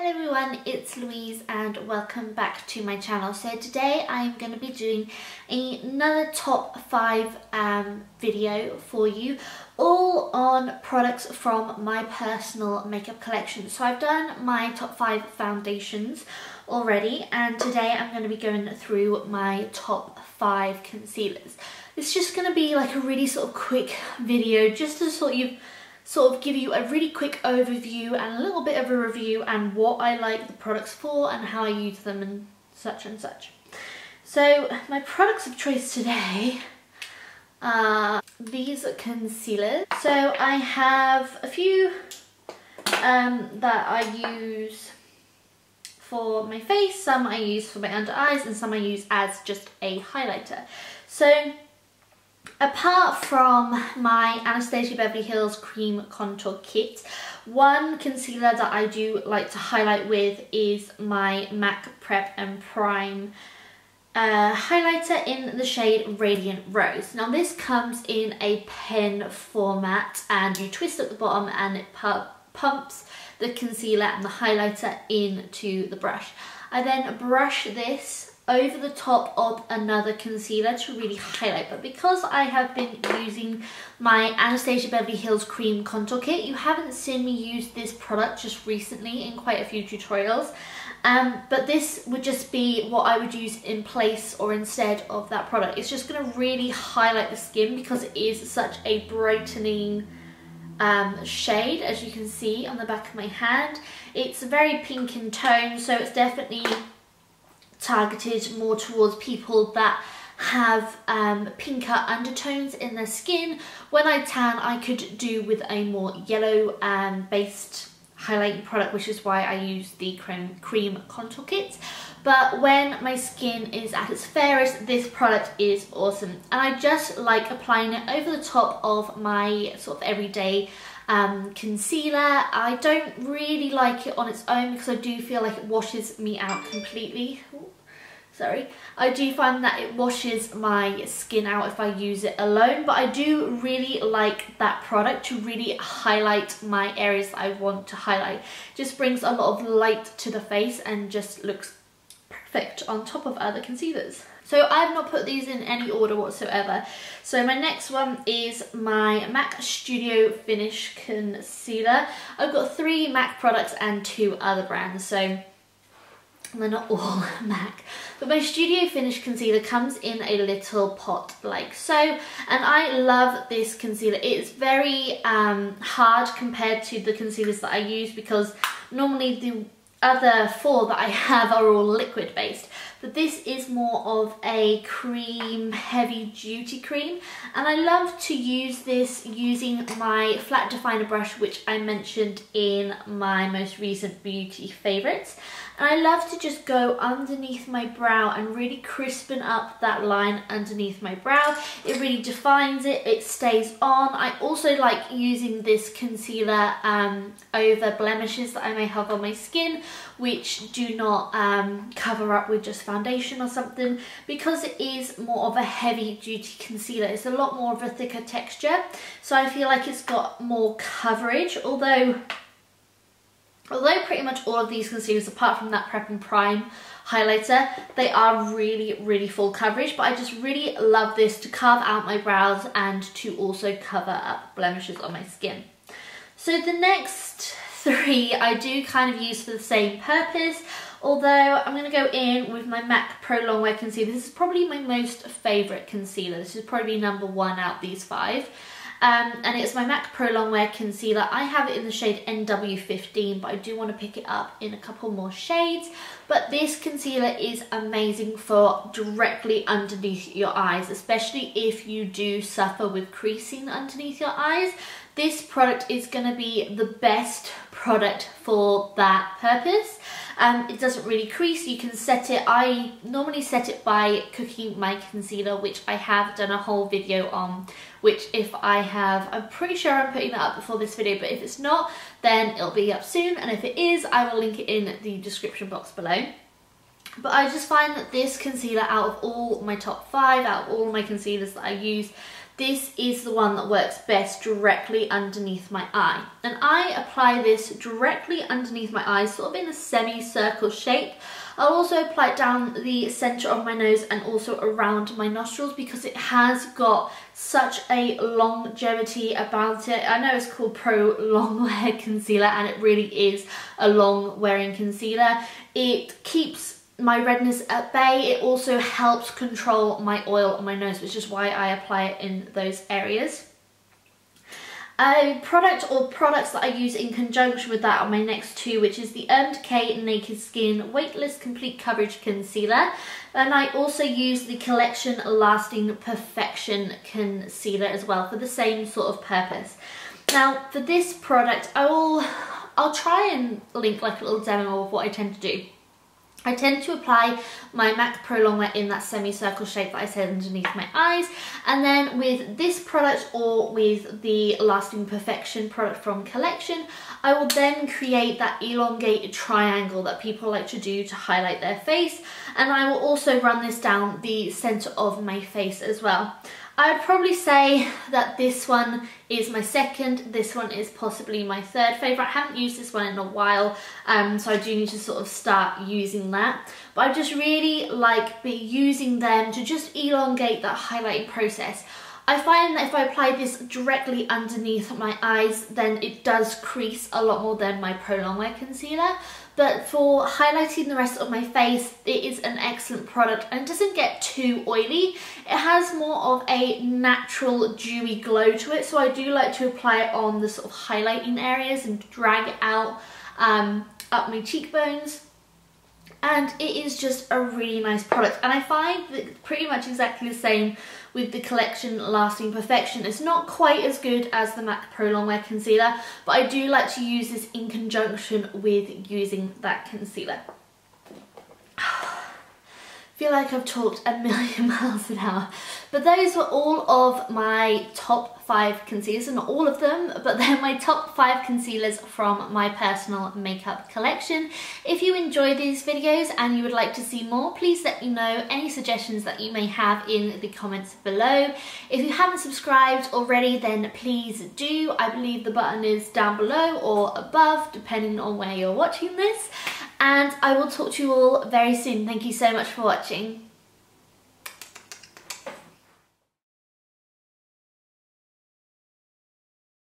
Hello everyone, it's Louise and welcome back to my channel. So today I'm going to be doing another top 5 video for you, all on products from my personal makeup collection. So I've done my top 5 foundations already, and today I'm going to be going through my top 5 concealers. It's just going to be like a really sort of quick video just to sort of give you a really quick overview and a little bit of a review and what I like the products for and how I use them and such and such. So my products of choice today are these concealers. So I have a few that I use for my face, some I use for my under eyes, and some I use as just a highlighter. So apart from my Anastasia Beverly Hills Cream Contour Kit, one concealer that I do like to highlight with is my MAC Prep and Prime highlighter in the shade Radiant Rose. Now this comes in a pen format and you twist at the bottom and it pumps the concealer and the highlighter into the brush. I then brush this over the top of another concealer to really highlight, but because I have been using my Anastasia Beverly Hills Cream Contour Kit, you haven't seen me use this product just recently in quite a few tutorials, but this would just be what I would use in place or instead of that product. It's just going to really highlight the skin because it is such a brightening shade, as you can see on the back of my hand. It's very pink in tone, so it's definitely targeted more towards people that have pinker undertones in their skin. When I tan, I could do with a more yellow based highlighting product, which is why I use the cream contour kit. But when my skin is at its fairest, this product is awesome, and I just like applying it over the top of my sort of everyday concealer. I don't really like it on its own because I do feel like it washes me out completely. Sorry, I do find that it washes my skin out if I use it alone, but I do really like that product to really highlight my areas that I want to highlight. Just brings a lot of light to the face and just looks perfect on top of other concealers. So I've not put these in any order whatsoever. So my next one is my MAC Studio Finish Concealer. I've got 3 MAC products and 2 other brands, so they're not all MAC. But my Studio Finish Concealer comes in a little pot like so, and I love this concealer. It is very hard compared to the concealers that I use because normally the other 4 that I have are all liquid based, but this is more of a cream, heavy duty cream, and I love to use this using my flat definer brush, which I mentioned in my most recent beauty favorites. And I love to just go underneath my brow and really crispen up that line underneath my brow. It really defines it, it stays on. I also like using this concealer over blemishes that I may have on my skin, which do not cover up with just foundation or something, because it is more of a heavy duty concealer. It's a lot more of a thicker texture, so I feel like it's got more coverage, although pretty much all of these concealers, apart from that Prep and Prime highlighter, they are really full coverage, but I just really love this to carve out my brows and to also cover up blemishes on my skin. So the next 3 I do kind of use for the same purpose, although I'm going to go in with my MAC Pro Longwear Concealer. This is probably my most favourite concealer. This is probably number 1 out of these 5. And it's my MAC Pro Longwear Concealer. I have it in the shade NW15, but I do want to pick it up in a couple more shades. But this concealer is amazing for directly underneath your eyes, especially if you do suffer with creasing underneath your eyes. This product is going to be the best product for that purpose. It doesn't really crease. You can set it, I normally set it by cooking my concealer, which I have done a whole video on, which if I have, I'm pretty sure I'm putting that up before this video, but if it's not, then it'll be up soon, and if it is, I will link it in the description box below. But I just find that this concealer, out of all my top 5, out of all my concealers that I use, this is the one that works best directly underneath my eye. And I apply this directly underneath my eyes, sort of in a semicircle shape. I'll also apply it down the centre of my nose and also around my nostrils because it has got such a longevity about it. I know it's called Pro Longwear Concealer and it really is a long wearing concealer. It keeps my redness at bay. It also helps control my oil on my nose, which is why I apply it in those areas. A product or products that I use in conjunction with that are my next two, which is the Decay Naked Skin Weightless Complete Coverage Concealer. And I also use the Collection Lasting Perfection Concealer as well for the same sort of purpose. Now for this product, I'll try and link like a little demo of what I tend to do. I tend to apply my M.A.C Pro Longwear in that semicircle shape that I said underneath my eyes, and then with this product or with the Lasting Perfection product from Collection, I will then create that elongated triangle that people like to do to highlight their face, and I will also run this down the centre of my face as well. I would probably say that this one is my second, this one is possibly my third favourite. I haven't used this one in a while, so I do need to sort of start using that. But I just really like using them to just elongate that highlighting process. I find that if I apply this directly underneath my eyes, then it does crease a lot more than my Pro Longwear concealer. But for highlighting the rest of my face, it is an excellent product and it doesn't get too oily. It has more of a natural dewy glow to it, so I do like to apply it on the sort of highlighting areas and drag it out up my cheekbones. And it is just a really nice product, and I find that pretty much exactly the same with the Collection Lasting Perfection. It's not quite as good as the M.A.C Pro Longwear Concealer, but I do like to use this in conjunction with using that concealer. I feel like I've talked a million miles an hour, but those were all of my top 5 concealers, and not all of them, but they're my top 5 concealers from my personal makeup collection. If you enjoy these videos and you would like to see more, please let me know any suggestions that you may have in the comments below. If you haven't subscribed already, then please do. I believe the button is down below or above, depending on where you're watching this. And I will talk to you all very soon. Thank you so much for watching.